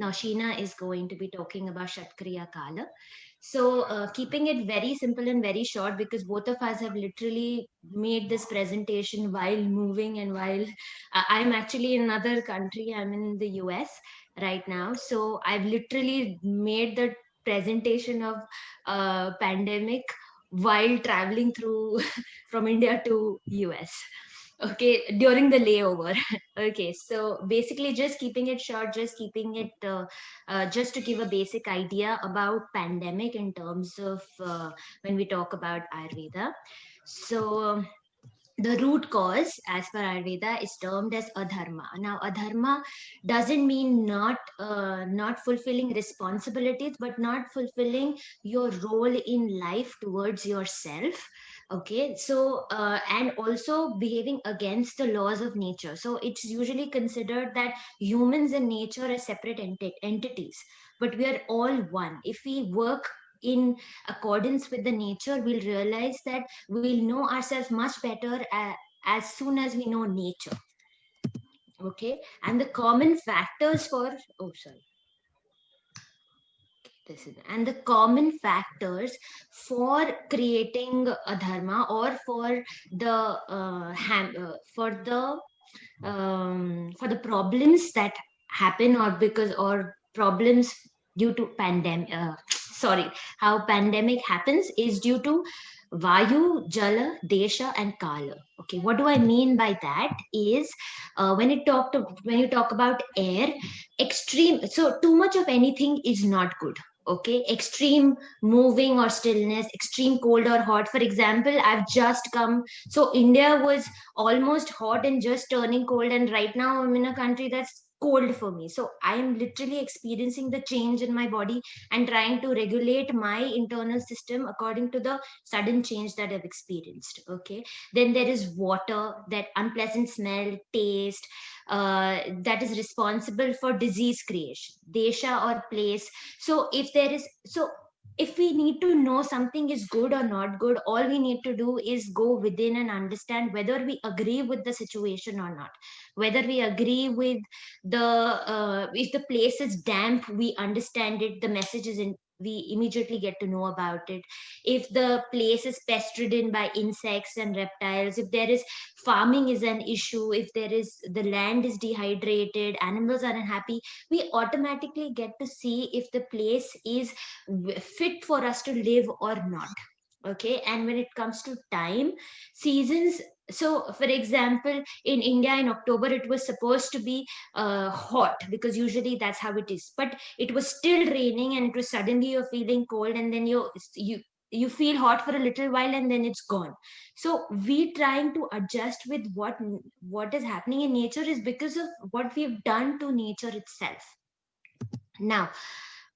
Now Sheena is going to be talking about Shatkriya Kala. So keeping it very simple and very short, because both of us have literally made this presentation while moving and while I'm actually in another country. I'm in the US right now. So I've literally made the presentation of pandemic while traveling through from India to US. Okay, during the layover. Okay, so basically just keeping it short, just keeping it just to give a basic idea about pandemic in terms of when we talk about Ayurveda. So the root cause, as per Ayurveda, is termed as adharma. Now, adharma doesn't mean not fulfilling responsibilities, but not fulfilling your role in life towards yourself. Okay, so and also behaving against the laws of nature. So it's usually considered that humans and nature are separate entities, but we are all one. If we work in accordance with the nature, we'll realize that we'll know ourselves much better as soon as we know nature. Okay, and the common factors for sorry, this is and the common factors for creating a dharma, or for the for the problems that happen, or because or problems due to pandemic sorry, how pandemic happens is due to vayu, jala, desha and kala. Okay, what do I mean by that is when you talk about air, extreme, so too much of anything is not good. Okay, extreme moving or stillness, extreme cold or hot. For example, I've just come, so India was almost hot and just turning cold, and right now I'm in a country that's cold for me. So I am literally experiencing the change in my body and trying to regulate my internal system according to the sudden change that I've experienced. Okay, then there is water, that unpleasant smell, taste, that is responsible for disease creation, desha or place. So if we need to know something is good or not good, all we need to do is go within and understand whether we agree with the situation or not. Whether we agree with the if the place is damp, we understand it, the message is in, we immediately get to know about it. If the place is pestered in by insects and reptiles, if there is farming is an issue, if there is the land is dehydrated, animals are unhappy, we automatically get to see if the place is fit for us to live or not. Okay, and when it comes to time, seasons, so for example, in India in October it was supposed to be hot, because usually that's how it is, but it was still raining and it was suddenly you're feeling cold, and then you feel hot for a little while and then it's gone. So we trying to adjust with what is happening in nature is because of what we've done to nature itself. Now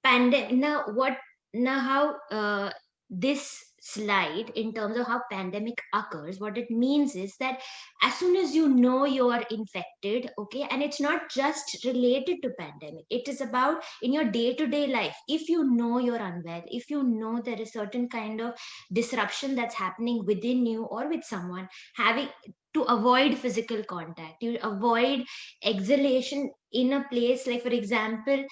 now what now how this slide in terms of how pandemic occurs, what it means is that as soon as you know you are infected, okay, and it's not just related to pandemic, it is about in your day to day life. If you know you're unwell, if you know there is certain kind of disruption that's happening within you or with someone, having to avoid physical contact, you avoid exhalation in a place, like for example,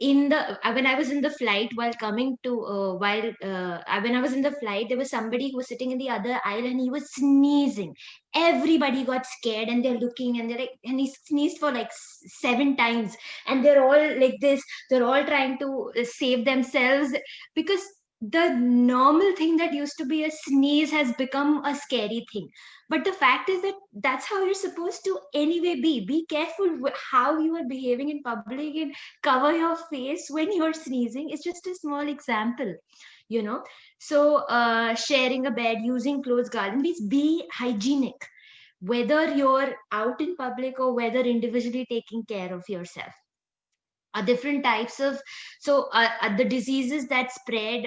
in the when I was in the flight while coming to while when I was in the flight, there was somebody who was sitting in the other aisle and he was sneezing. Everybody got scared and they're looking and they're like, and he sneezed for like 7 times, and they're all like this, they're all trying to save themselves, because the normal thing that used to be a sneeze has become a scary thing. But the fact is that that's how you're supposed to anyway be careful how you are behaving in public, and cover your face when you're sneezing. It's just a small example, you know. So sharing a bed, using clothes, garden, please be hygienic, whether you're out in public or whether individually taking care of yourself. Are different types of, so the diseases that spread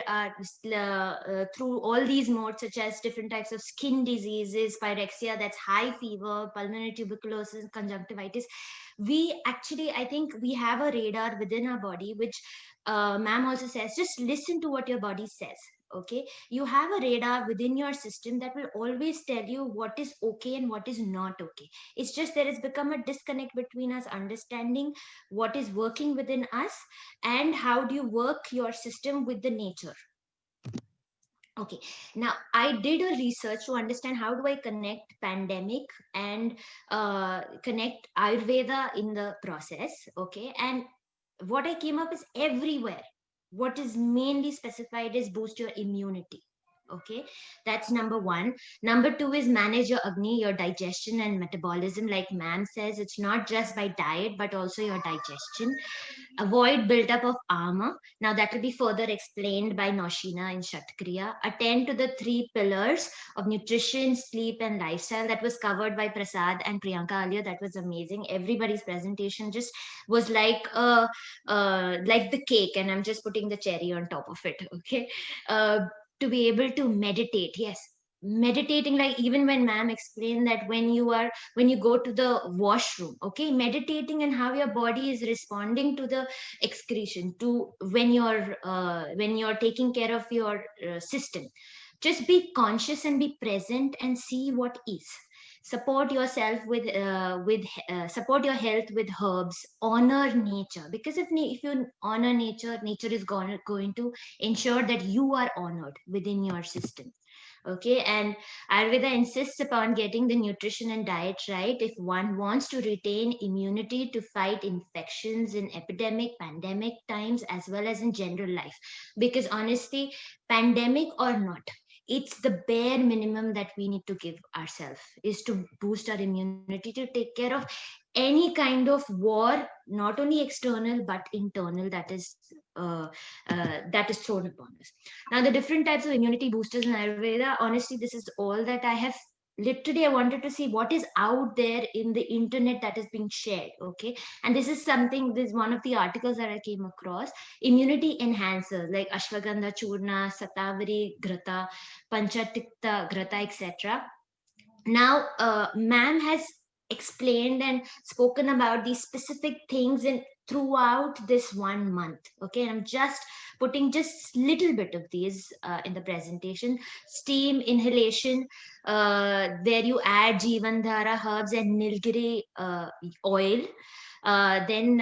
through all these modes, such as different types of skin diseases, pyrexia, that's high fever, pulmonary tuberculosis, conjunctivitis. We actually, I think we have a radar within our body, which ma'am also says, just listen to what your body says. Okay, you have a radar within your system that will always tell you what is okay and what is not okay. It's just there has become a disconnect between us understanding what is working within us and how do you work your system with the nature. Okay, now I did a research to understand how do I connect pandemic and connect Ayurveda in the process. Okay, and what I came up is everywhere. What is mainly specified is boost your immunity. Okay, that's number one. Number two is manage your Agni, your digestion and metabolism. Like ma'am says, it's not just by diet but also your digestion. Avoid buildup of armor. Now that will be further explained by Noshina in Shatkriya. Attend to the three pillars of nutrition, sleep, and lifestyle that was covered by Prasad and Priyanka earlier. That was amazing. Everybody's presentation just was like the cake, and I'm just putting the cherry on top of it. Okay, uh, to be able to meditate. Yes, meditating, like even when ma'am explained that when you go to the washroom, okay, meditating and how your body is responding to the excretion, to when you're taking care of your system, just be conscious and be present and see what is. Support yourself with support your health with herbs. Honor nature, because if you honor nature, nature is going to ensure that you are honored within your system. Okay, and Ayurveda insists upon getting the nutrition and diet right if one wants to retain immunity to fight infections in epidemic, pandemic times, as well as in general life. Because honestly, pandemic or not, it's the bare minimum that we need to give ourselves is to boost our immunity to take care of any kind of war, not only external but internal, that is thrown upon us. Now, the different types of immunity boosters in Ayurveda, honestly, this is all that I have. Literally, I wanted to see what is out there in the internet that is being shared. Okay. And this is one of the articles that I came across. Immunity enhancers like Ashwagandha Churna, Satavari Grata, Panchatikta Grata, etc. Now, ma'am has explained and spoken about these specific things in throughout this 1 month. Okay, and I'm just putting just little bit of these in the presentation. Steam inhalation, where you add Jivandhara herbs and Nilgiri oil. Then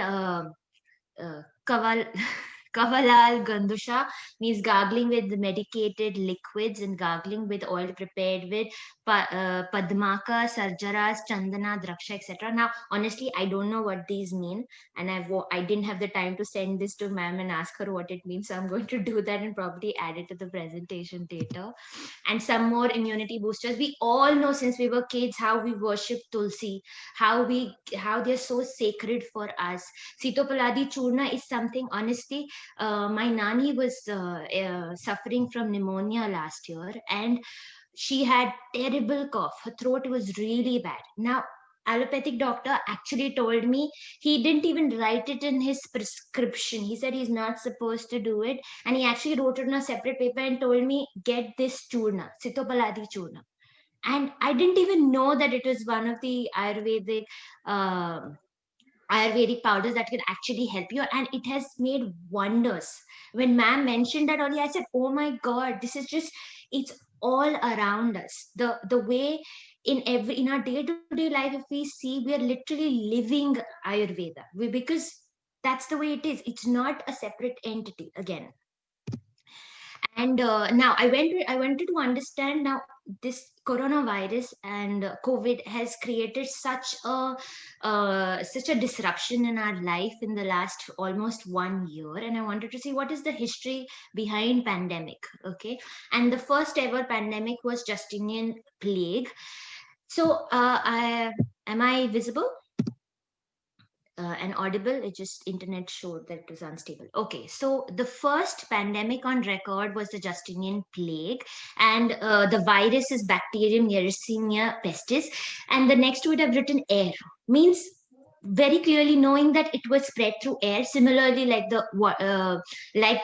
Kaval Kavalal Gandusha means gargling with medicated liquids and gargling with oil prepared with Padmaka, Sarjaras, Chandana, Draksha, etc. Now, honestly, I don't know what these mean, and I didn't have the time to send this to ma'am and ask her what it means. So I'm going to do that and probably add it to the presentation later. And some more immunity boosters. We all know since we were kids how we worship Tulsi, how they're so sacred for us. Sitopaladi Churna is something, honestly, my nani was suffering from pneumonia last year, and she had terrible cough. Her throat was really bad. Now, allopathic doctor actually told me he didn't even write it in his prescription. He said he's not supposed to do it, and he actually wrote it on a separate paper and told me, get this churna, Sitopaladi Churna. And I didn't even know that it was one of the um Ayurvedic powders that can actually help you, and it has made wonders. When ma'am mentioned that only, I said, "Oh my God, this is just—it's all around us." The way in our day to day life, if we see, we are literally living Ayurveda. Because that's the way it is. It's not a separate entity again. And now I wanted to understand now this coronavirus and COVID has created such a disruption in our life in the last almost 1 year, and I wanted to see what is the history behind pandemic. Okay, and the first ever pandemic was Justinian plague. So am I visible and audible? It just internet showed that it was unstable. Okay, so the first pandemic on record was the Justinian plague, and the virus is Bacterium Yersinia pestis, and the next to it I've written air, means very clearly knowing that it was spread through air. Similarly, like the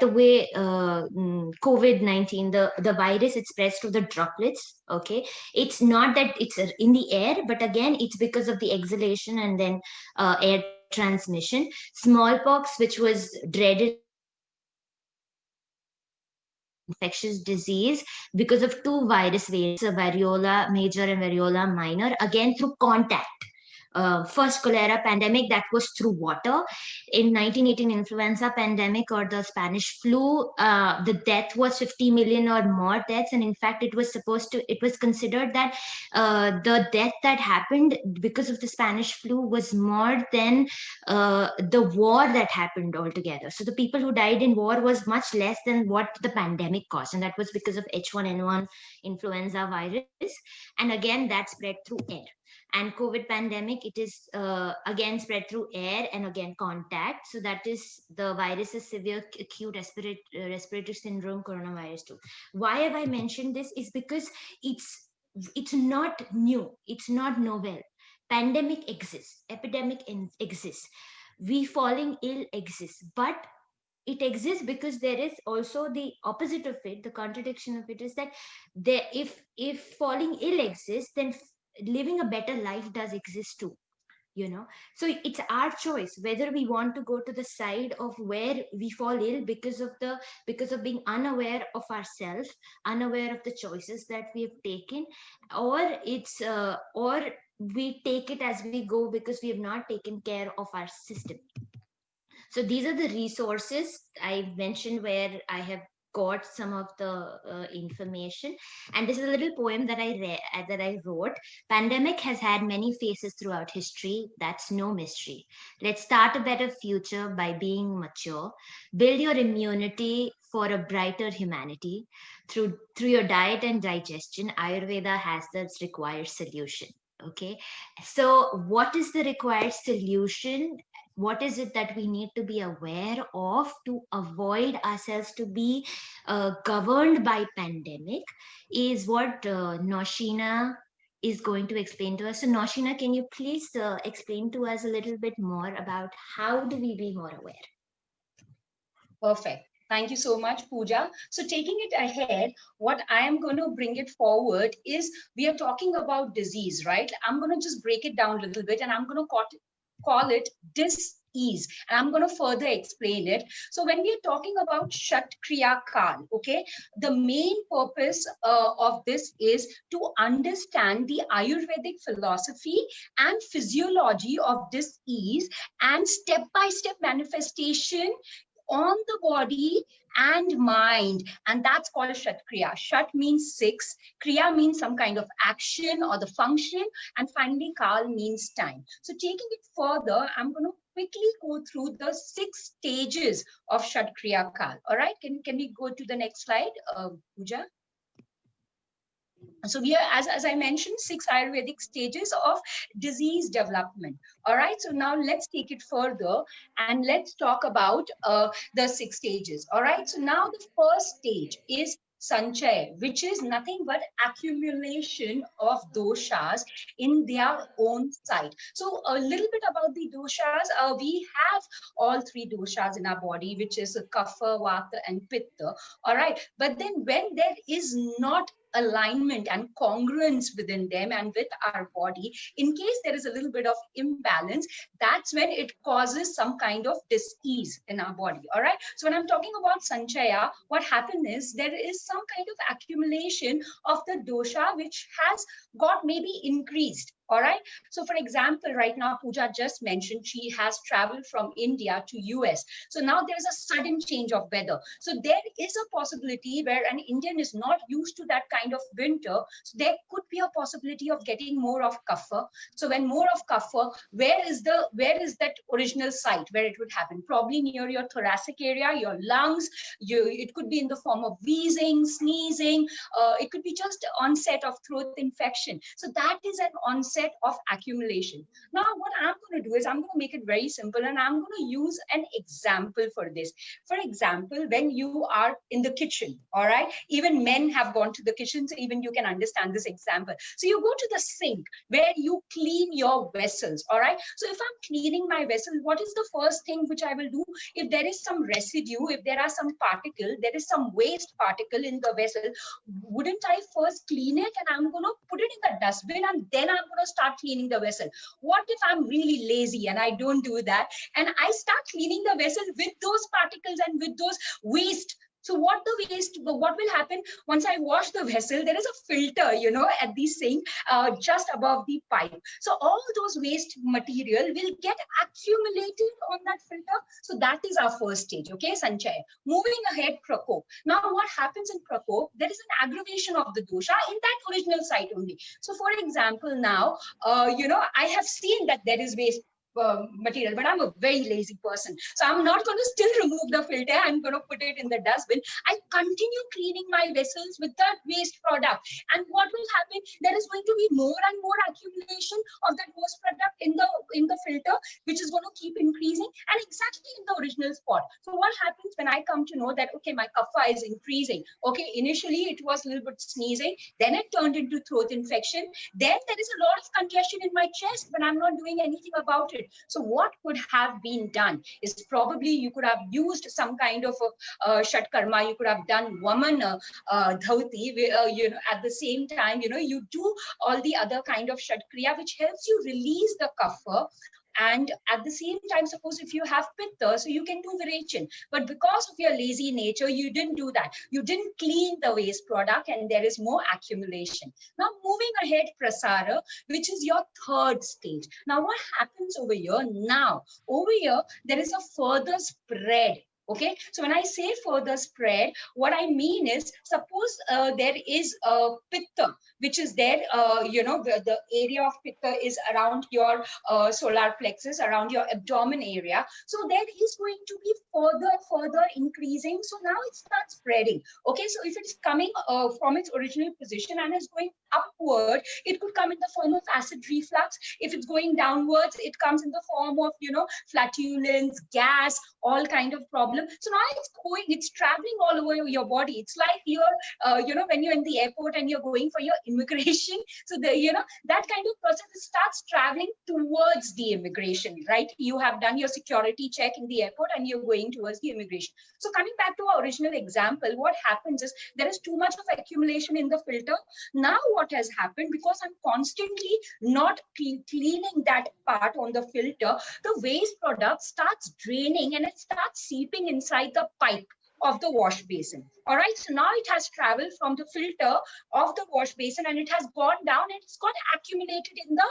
way COVID-19, the virus, it spreads through the droplets. Okay, it's not that it's in the air, but again it's because of the exhalation and then air transmission. Smallpox, which was dreaded in the 19th century, infectious disease because of two virus variants, variola major and variola minor, again through contact. First cholera pandemic, that was through water. In 1918 influenza pandemic or the Spanish flu, the death was 50 million or more deaths, and in fact it was considered that the death that happened because of the Spanish flu was more than the war that happened altogether. So the people who died in war was much less than what the pandemic caused, and that was because of H1N1 influenza virus. And again, that spread through air. And COVID pandemic, it is again spread through air and again contact. So that is the virus is severe acute respiratory syndrome coronavirus 2. Why have I mentioned this is because it's not new, it's not novel. Pandemic exists, epidemic exists, we falling ill exists, but it exists because there is also the opposite of it. The contradiction of it is that there, if falling ill exists, then living a better life does exist too, you know. So it's our choice whether we want to go to the side of where we fall ill because of being unaware of ourselves, unaware of the choices that we have taken, or or we take it as we go because we have not taken care of our system. So these are the resources I mentioned where I have got some of the information. And this is a little poem that that I wrote. Pandemic has had many faces throughout history. That's no mystery. Let's start a better future by being mature. Build your immunity for a brighter humanity. Through your diet and digestion, Ayurveda has the required solution. Okay. So what is the required solution? What is it that we need to be aware of to avoid ourselves to be governed by pandemic is what Noshina is going to explain to us. So Noshina, can you please explain to us a little bit more about how do we be more aware? Perfect. Thank you so much, Pooja. So taking it ahead, what I am going to bring it forward is we are talking about disease, right? I'm going to just break it down a little bit and I'm going to call it dis-ease. And I'm going to further explain it. So when we are talking about Shat Kriya Kal, okay, the main purpose of this is to understand the Ayurvedic philosophy and physiology of dis-ease and step-by-step manifestation on the body and mind, and that's called Shat Kriya. Shat means 6, Kriya means some kind of action or the function, and finally Kal means time. So taking it further, I'm going to quickly go through the 6 stages of Shat Kriya Kal. All right, can we go to the next slide, Pooja? So we are, as I mentioned, 6 Ayurvedic stages of disease development. All right, so now let's take it further and let's talk about the 6 stages. All right, so now the first stage is Sanchaya, which is nothing but accumulation of doshas in their own site. So a little bit about the doshas. We have all 3 doshas in our body, which is Kapha, Vata, and Pitta. All right, but then when there is not alignment and congruence within them and with our body, in case there is a little bit of imbalance, that's when it causes some kind of dis-ease in our body. All right, so when I'm talking about Sanchaya, what happens is there is some kind of accumulation of the dosha which has got maybe increased. All right, so for example, right now Pooja just mentioned she has traveled from India to US. So now there's a sudden change of weather. So there is a possibility where an Indian is not used to that kind of winter. So there could be a possibility of getting more of kapha. So when more of kapha, where is that original site where it would happen? Probably near your thoracic area, your lungs. It could be in the form of wheezing, sneezing. It could be just onset of throat infection. So that is an onset of accumulation. Now, what I'm going to do is I'm going to make it very simple and I'm going to use an example for this. For example, when you are in the kitchen, all right, even men have gone to the kitchen, so even you can understand this example. So you go to the sink where you clean your vessels, all right. So if I'm cleaning my vessel, what is the first thing which I will do? If there is some residue, if there are some particle, there is some waste particle in the vessel, wouldn't I first clean it and I'm going to put it in the dustbin and then I'm going to start cleaning the vessel? What if I'm really lazy and I don't do that and I start cleaning the vessel with those particles and with those waste So what will happen once I wash the vessel? There is a filter, at the sink, just above the pipe. So all those waste material will get accumulated on that filter. So that is our first stage. Okay, Sanjay. Moving ahead, Prakop. Now, what happens in Prakop? There is an aggravation of the dosha in that original site only. So, for example, now, I have seen that there is waste material, but I'm a very lazy person. So I'm not going to still remove the filter. I'm going to put it in the dustbin. I continue cleaning my vessels with that waste product. And what will happen? There is going to be more and more accumulation of that waste product in the filter, which is going to keep increasing and exactly in the original spot. So what happens when I come to know that, okay, my kapha is increasing. Okay, initially it was a little bit sneezing, then it turned into throat infection. Then there is a lot of congestion in my chest, but I'm not doing anything about it. So what could have been done is probably you could have used some kind of a shat karma. You could have done Vaman dhauti, at the same time, you do all the other kind of shat kriya, which helps you release the kapha. And at the same time, suppose if you have pitta, so you can do virachan. But because of your lazy nature, you didn't do that. You didn't clean the waste product and there is more accumulation. Now, moving ahead, prasara, which is your third stage. Now, what happens over here? Now, over here, there is a further spread. Okay, so when I say further spread, what I mean is, suppose there is a pitta, which is there, the area of pitta is around your solar plexus, around your abdomen area. So that is going to be further increasing. So now it starts spreading. Okay, so if it is coming from its original position and is going upward, it could come in the form of acid reflux. If it's going downwards, it comes in the form of, flatulence, gas, all kind of problem. So now it's traveling all over your body. It's like you're, when you're in the airport and you're going for your immigration. So that kind of process starts traveling towards the immigration, right? You have done your security check in the airport and you're going towards the immigration. So coming back to our original example, what happens is there is too much of accumulation in the filter. Now what has happened, because I'm constantly not cleaning that part on the filter, the waste product starts draining and it starts seeping inside the pipe of the wash basin. All right, so now it has traveled from the filter of the wash basin and it has gone down and it's got accumulated in the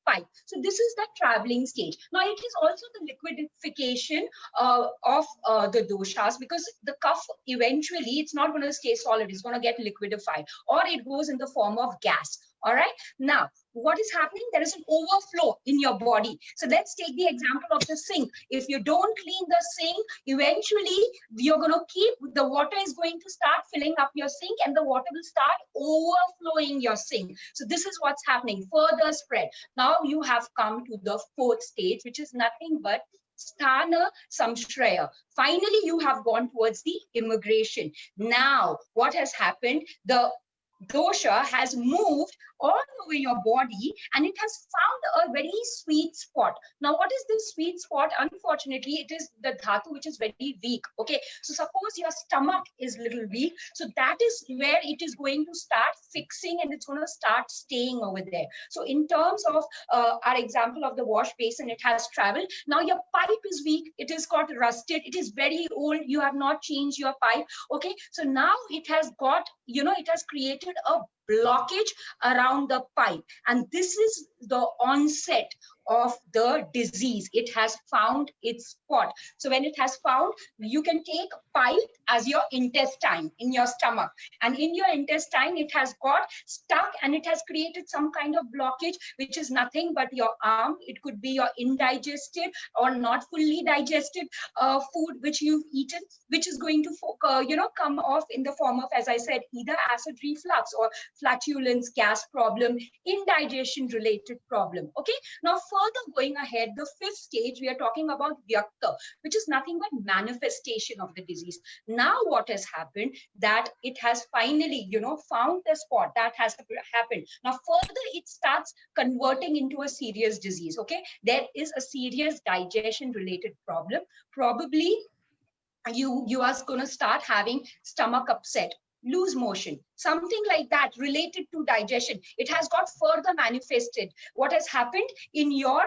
pipe. So this is the traveling stage. Now it is also the liquidification of the doshas, because the kapha eventually, it's not going to stay solid, it's going to get liquidified, or it goes in the form of gas. All right, now what is happening? There is an overflow in your body. So let's take the example of the sink. If you don't clean the sink, eventually you're going to keep, the water is going to start filling up your sink and the water will start overflowing your sink. So this is what's happening, further spread. Now you have come to the fourth stage, which is nothing but sthana samshraya. Finally, you have gone towards the immigration. Now, what has happened? The dosha has moved all over your body and it has found a very sweet spot. Now, what is this sweet spot? Unfortunately, it is the dhatu, which is very weak. Okay, so suppose your stomach is little weak, so that is where it is going to start fixing and it's going to start staying over there. So in terms of our example of the wash basin, it has traveled. Now your pipe is weak, it is got rusted, it is very old, you have not changed your pipe. Okay, so now it has got, it has created a blockage around the pipe, and this is the onset of the disease. It has found its spot. So when it has found, you can take pipe as your intestine in your stomach, and in your intestine it has got stuck and it has created some kind of blockage, which is nothing but your arm. It could be your indigested or not fully digested food which you've eaten, which is going to come off in the form of, as I said, either acid reflux or flatulence, gas problem, indigestion related problem. Okay, now further going ahead, the fifth stage, we are talking about vyakta, which is nothing but manifestation of the disease. Now what has happened, that it has finally found the spot. That has happened. Now further it starts converting into a serious disease. Okay, there is a serious digestion related problem. Probably you are going to start having stomach upset. lose motion, something like that related to digestion. It has got further manifested. What has happened in your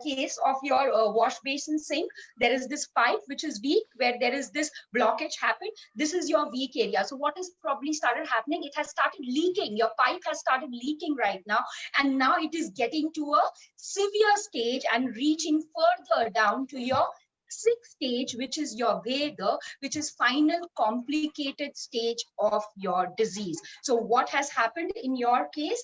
case of your wash basin sink, there is this pipe which is weak, where there is this blockage happened. This is your weak area. So what has probably started happening, it has started leaking. Your pipe has started leaking right now, and now it is getting to a severe stage and reaching further down to your sixth stage, which is your Veda, which is final complicated stage of your disease. So what has happened in your case,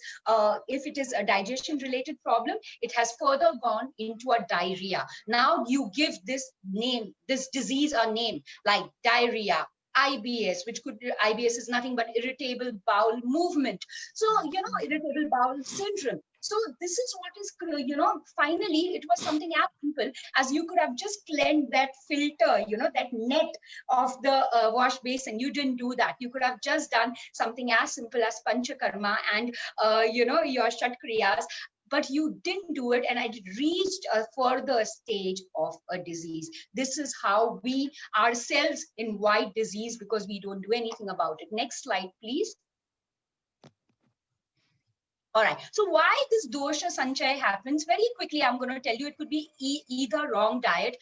if it is a digestion related problem, it has further gone into a diarrhea. Now you give this name, this disease a name like diarrhea, IBS, which could, IBS is nothing but irritable bowel movement. So, irritable bowel syndrome. So this is what is, finally, it was something as simple as you could have just cleansed that filter, that net of the wash basin. You didn't do that. You could have just done something as simple as panchakarma and, your shatkriyas, but you didn't do it, and it reached a further stage of a disease. This is how we ourselves invite disease, because we don't do anything about it. Next slide, please. All right. So why this dosha sanchay happens? Very quickly, I'm going to tell you, it could be either wrong diet.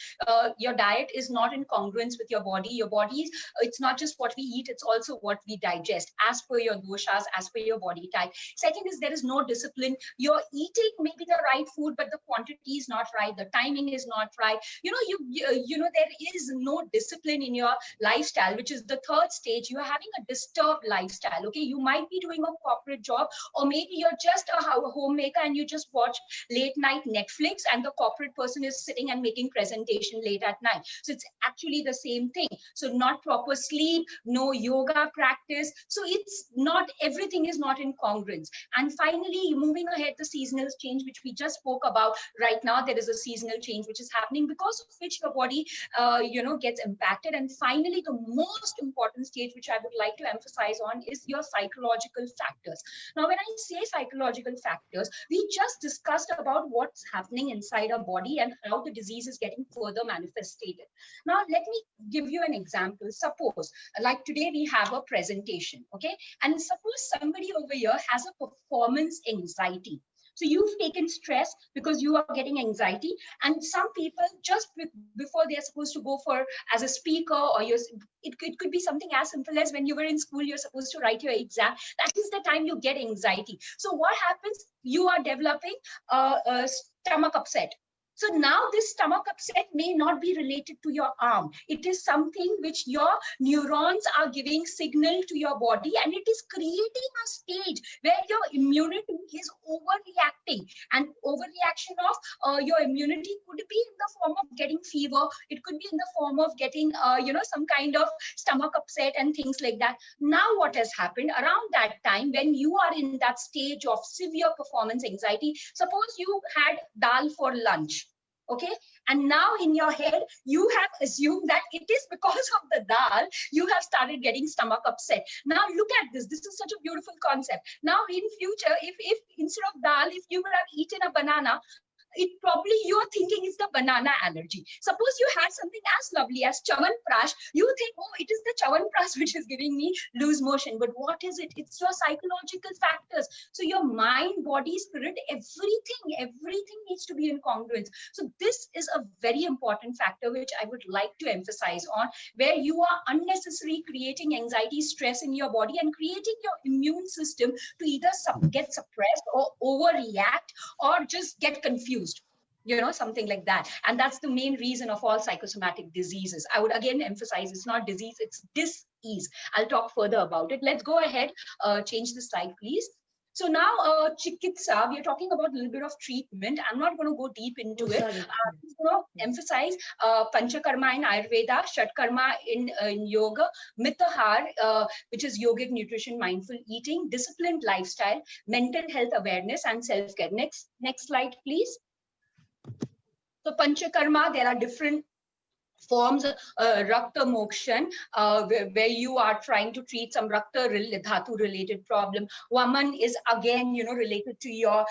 Your diet is not in congruence with your body. Your body is, it's not just what we eat, it's also what we digest as per your doshas, as per your body type. Second is there is no discipline. You're eating maybe the right food, but the quantity is not right. The timing is not right. There is no discipline in your lifestyle, which is the third stage. You are having a disturbed lifestyle. Okay. You might be doing a corporate job, or maybe you're just a homemaker and you just watch late night Netflix, and the corporate person is sitting and making presentation late at night. So it's actually the same thing. So not proper sleep, no yoga practice. So it's not, everything is not in congruence. And finally, moving ahead, the seasonal change, which we just spoke about. Right now, there is a seasonal change which is happening, because of which your body, gets impacted. And finally, the most important stage, which I would like to emphasize on, is your psychological factors. Now, when I say psychological factors, we just discussed about what's happening inside our body and how the disease is getting further manifested. Now, let me give you an example. Suppose, like today, we have a presentation, okay? And suppose somebody over here has a performance anxiety. So you've taken stress because you are getting anxiety, and some people just before they're supposed to go for as a speaker, or it could be something as simple as when you were in school, you're supposed to write your exam. That is the time you get anxiety. So what happens? You are developing a stomach upset. So now this stomach upset may not be related to your arm. It is something which your neurons are giving signal to your body, and it is creating a stage where your immunity is overreacting. And overreaction of your immunity could be in the form of getting fever. It could be in the form of getting, some kind of stomach upset and things like that. Now what has happened around that time, when you are in that stage of severe performance anxiety, suppose you had dal for lunch. Okay. And now in your head, you have assumed that it is because of the dal, you have started getting stomach upset. Now look at this. This is such a beautiful concept. Now in future, if instead of dal, if you would have eaten a banana, it probably you're thinking it's the banana allergy. Suppose you had something as lovely as chawanprash, you think, oh, it is the chawanprash which is giving me loose motion. But what is it? It's your psychological factors. So your mind, body, spirit, everything needs to be in congruence. So this is a very important factor which I would like to emphasize on, where you are unnecessarily creating anxiety, stress in your body, and creating your immune system to either get suppressed or overreact, or just get confused, something like that. And that's the main reason of all psychosomatic diseases. I would again emphasize, it's not disease, it's dis-ease. I'll talk further about it. Let's go ahead, change the slide, please. So now, chikitsa, we are talking about a little bit of treatment. I'm not going to go deep into it. I'm just going to emphasize panchakarma in Ayurveda, shatkarma in yoga, mitahar, which is yogic nutrition, mindful eating, disciplined lifestyle, mental health awareness, and self-care. Next slide, please. So panchakarma, there are different forms Rakta Mokshan, where you are trying to treat some Rakta Dhatu related problem. Vaman is again, related to your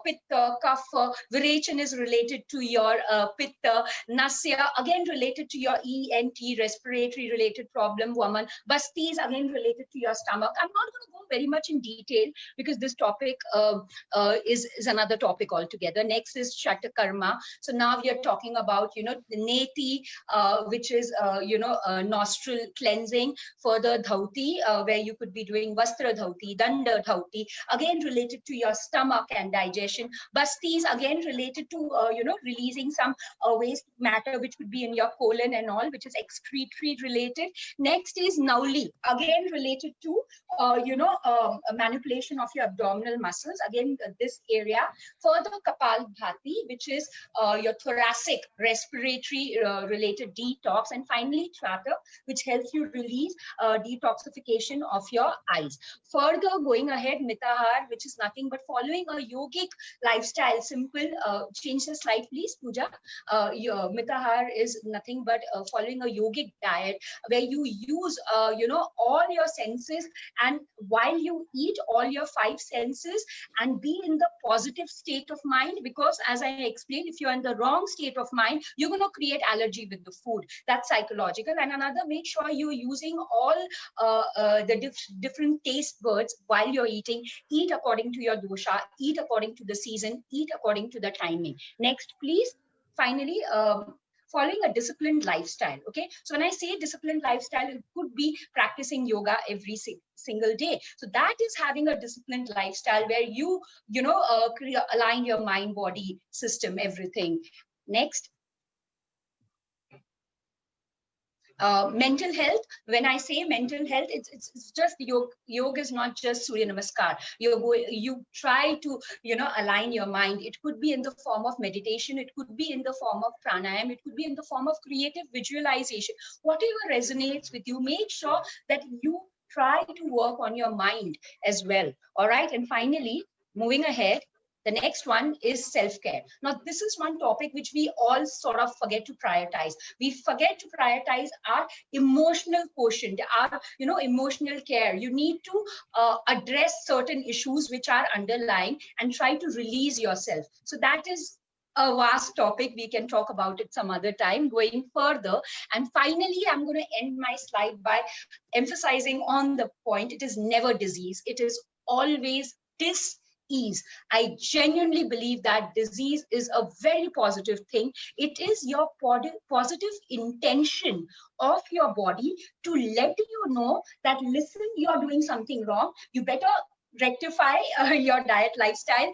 Pitta. Kapha. Virachan is related to your Pitta. Nasya, again related to your ENT, respiratory related problem, Vaman. Basti is again related to your stomach. I'm not going to go very much in detail because this topic is another topic altogether. Next is Shatakarma. So now we are talking about, the Neti, which is, nostril cleansing. Further Dhauti, where you could be doing Vastra Dhauti, Danda Dhauti, again related to your stomach and digestion. Basti is again related to, releasing some waste matter which could be in your colon and all, which is excretory related. Next is Nauli, again related to, a manipulation of your abdominal muscles, again this area. Further Kapal Bhati, which is your thoracic respiratory related detox. And finally Trata, which helps you release detoxification of your eyes. Further going ahead, Mitahar, which is nothing but following a yogic lifestyle. Simple, change the slide please, Pooja. Your Mitahar is nothing but following a yogic diet where you use all your senses, and while you eat, all your five senses, and be in the positive state of mind, because as I explained, if you're in the wrong state of mind, you're going to create allergy with the food. That's psychological. And another, make sure you're using all the different taste buds while you're eating. Eat according to your dosha, eat according to the season, eat according to the timing. Next please. Finally, following a disciplined lifestyle. Okay, so when I say disciplined lifestyle, it could be practicing yoga every single day. So that is having a disciplined lifestyle where you align your mind, body, system, everything. Next. Mental health. When I say mental health, it's just yoga is not just Surya Namaskar. You try to align your mind. It could be in the form of meditation, it could be in the form of pranayam, it could be in the form of creative visualization. Whatever resonates with you, make sure that you try to work on your mind as well. All right. And finally, moving ahead, the next one is self-care. Now, this is one topic which we all sort of forget to prioritize. We forget to prioritize our emotional quotient, our emotional care. You need to address certain issues which are underlying and try to release yourself. So that is a vast topic. We can talk about it some other time, going further. And finally, I'm going to end my slide by emphasizing on the point, it is never disease. It is always dis-ease. I genuinely believe that disease is a very positive thing. It is your positive intention of your body to let you know that, listen, you're doing something wrong. You better rectify your diet, lifestyle,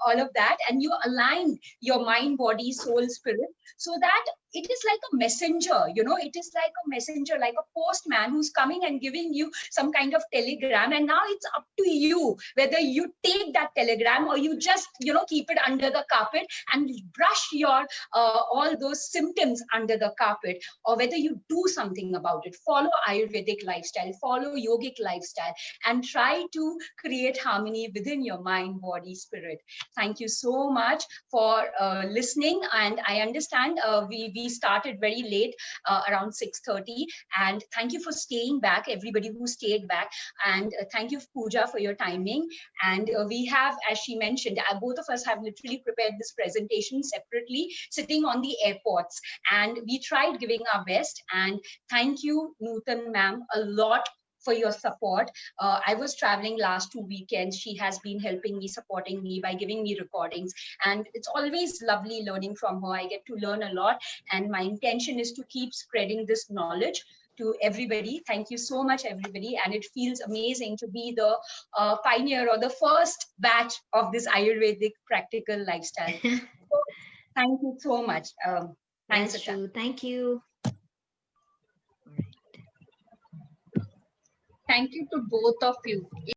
all of that, and you align your mind, body, soul, spirit, so that it is like a messenger, it is like a messenger, like a postman who's coming and giving you some kind of telegram. And now it's up to you whether you take that telegram or you just, keep it under the carpet and brush your all those symptoms under the carpet, or whether you do something about it. Follow Ayurvedic lifestyle, follow yogic lifestyle, and try to create harmony within your mind, body, spirit. Thank you so much for listening. And I understand we started very late, around 6:30. And thank you for staying back, everybody who stayed back. And thank you, Pooja, for your timing. And we have, as she mentioned, both of us have literally prepared this presentation separately, sitting on the airports. And we tried giving our best. And thank you, Nutan ma'am, a lot for your support. I was traveling last 2 weekends. She has been helping me, supporting me by giving me recordings. And it's always lovely learning from her. I get to learn a lot. And my intention is to keep spreading this knowledge to everybody. Thank you so much, everybody. And it feels amazing to be the pioneer or the first batch of this Ayurvedic practical lifestyle. So, thank you so much. Thanks, That's true. Thank you. Thank you to both of you.